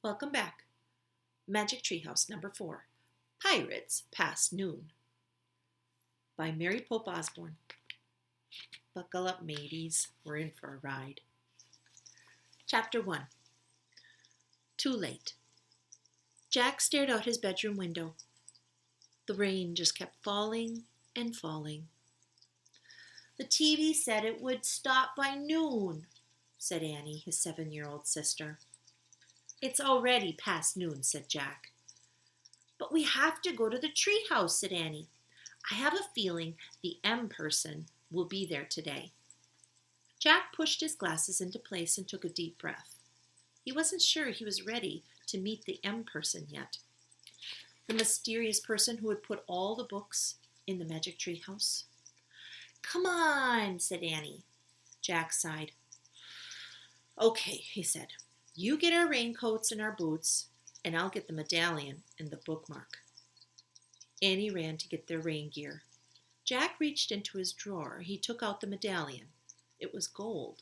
Welcome back. Magic Treehouse number 4. Pirates Past Noon by Mary Pope Osborne. Buckle up, mateys. We're in for a ride. Chapter 1. Too late. Jack stared out his bedroom window. The rain just kept falling and falling. The TV said it would stop by noon, said Annie, his 7-year-old sister. It's already past noon, said Jack. But we have to go to the treehouse, said Annie. I have a feeling the M person will be there today. Jack pushed his glasses into place and took a deep breath. He wasn't sure he was ready to meet the M person yet. The mysterious person who would put all the books in the magic treehouse. Come on, said Annie. Jack sighed. Okay, he said. You get our raincoats and our boots, and I'll get the medallion and the bookmark. Annie ran to get their rain gear. Jack reached into his drawer. He took out the medallion. It was gold.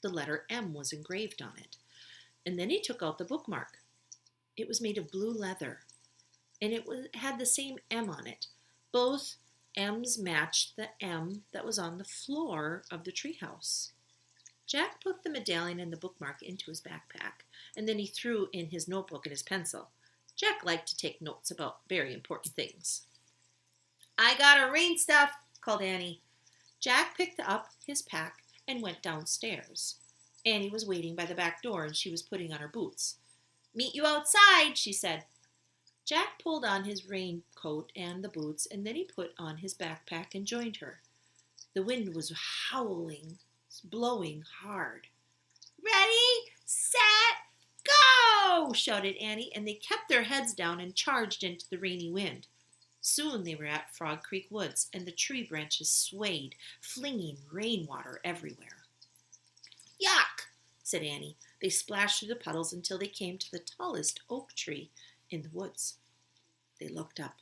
The letter M was engraved on it. And then he took out the bookmark. It was made of blue leather, and it had the same M on it. Both M's matched the M that was on the floor of the treehouse. Jack put the medallion and the bookmark into his backpack, and then he threw in his notebook and his pencil. Jack liked to take notes about very important things. I got our rain stuff, called Annie. Jack picked up his pack and went downstairs. Annie was waiting by the back door, and she was putting on her boots. Meet you outside, she said. Jack pulled on his raincoat and the boots, and then he put on his backpack and joined her. The wind was howling, blowing hard. Ready, set, go! Shouted Annie, and they kept their heads down and charged into the rainy wind. Soon they were at Frog Creek Woods, and the tree branches swayed, flinging rainwater everywhere. Yuck, said Annie. They splashed through the puddles until they came to the tallest oak tree in the woods. They looked up.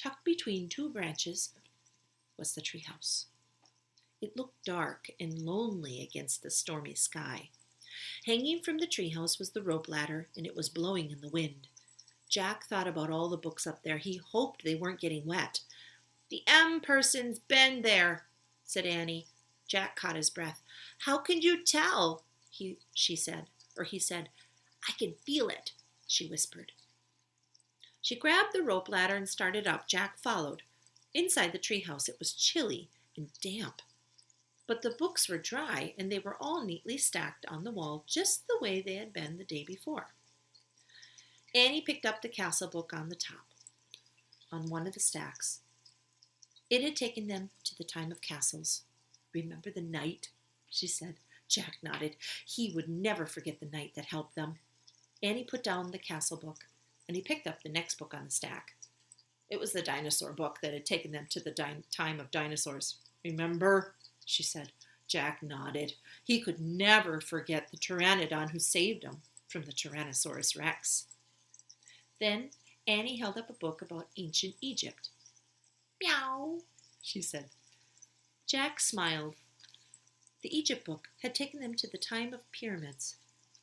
Tucked between 2 branches was the treehouse. It looked dark and lonely against the stormy sky. Hanging from the treehouse was the rope ladder, and it was blowing in the wind. Jack thought about all the books up there. He hoped they weren't getting wet. The M person's been there, said Annie. Jack caught his breath. How can you tell? He said. I can feel it, she whispered. She grabbed the rope ladder and started up. Jack followed. Inside the treehouse it was chilly and damp. But the books were dry, and they were all neatly stacked on the wall just the way they had been the day before. Annie picked up the castle book on the top, on one of the stacks. It had taken them to the time of castles. Remember the night? She said. Jack nodded. He would never forget the night that helped them. Annie put down the castle book, and he picked up the next book on the stack. It was the dinosaur book that had taken them to the time of dinosaurs. Remember? She said. Jack nodded. He could never forget the pteranodon who saved him from the Tyrannosaurus Rex. Then Annie held up a book about ancient Egypt. Meow, she said. Jack smiled. The Egypt book had taken them to the time of pyramids.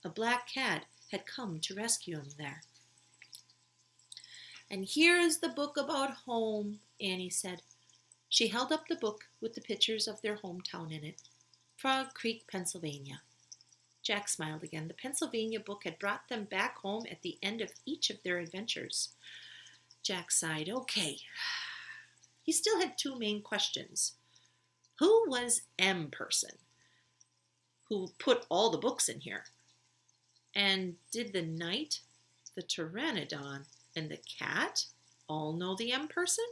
A black cat had come to rescue him there. And here is the book about home, Annie said. She held up the book with the pictures of their hometown in it. Frog Creek, Pennsylvania. Jack smiled again. The Pennsylvania book had brought them back home at the end of each of their adventures. Jack sighed. Okay. He still had 2 main questions. Who was M person who put all the books in here? And did the knight, the pteranodon, and the cat all know the M person?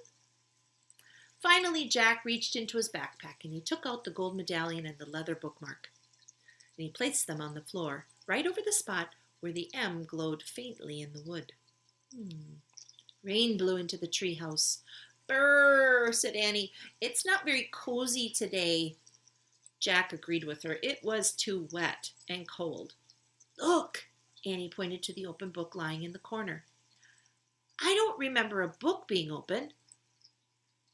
Finally, Jack reached into his backpack, and he took out the gold medallion and the leather bookmark. And he placed them on the floor, right over the spot where the M glowed faintly in the wood. Rain blew into the treehouse. Brr, said Annie. It's not very cozy today. Jack agreed with her. It was too wet and cold. Look, Annie pointed to the open book lying in the corner. I don't remember a book being open.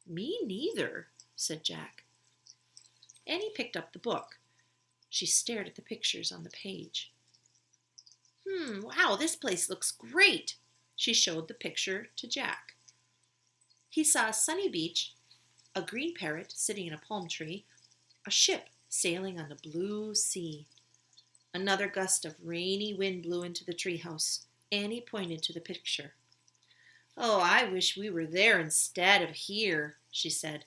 Me neither, said Jack. Annie picked up the book. She stared at the pictures on the page. Wow, this place looks great. She showed the picture to Jack. He saw a sunny beach, a green parrot sitting in a palm tree, a ship sailing on the blue sea. Another gust of rainy wind blew into the treehouse. Annie pointed to the picture. Oh, I wish we were there instead of here, she said.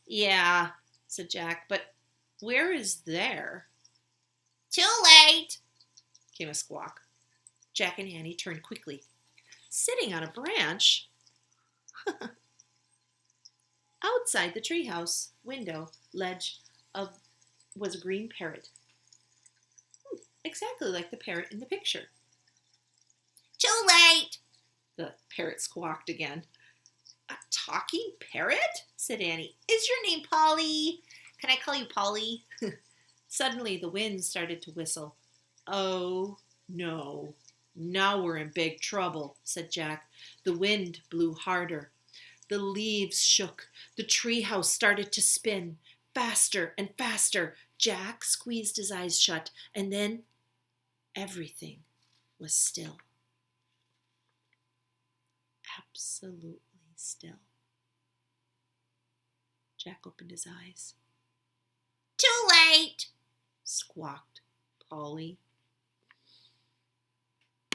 Yeah, said Jack, but where is there? Too late, came a squawk. Jack and Annie turned quickly. Sitting on a branch outside the treehouse window ledge was a green parrot. Exactly like the parrot in the picture. Too late, the parrot squawked again. A talking parrot? Said Annie. Is your name Polly? Can I call you Polly? Suddenly the wind started to whistle. Oh, no. Now we're in big trouble, said Jack. The wind blew harder. The leaves shook. The treehouse started to spin. Faster and faster. Jack squeezed his eyes shut, and then everything was still. Absolutely still. Jack opened his eyes. Too late, squawked Polly.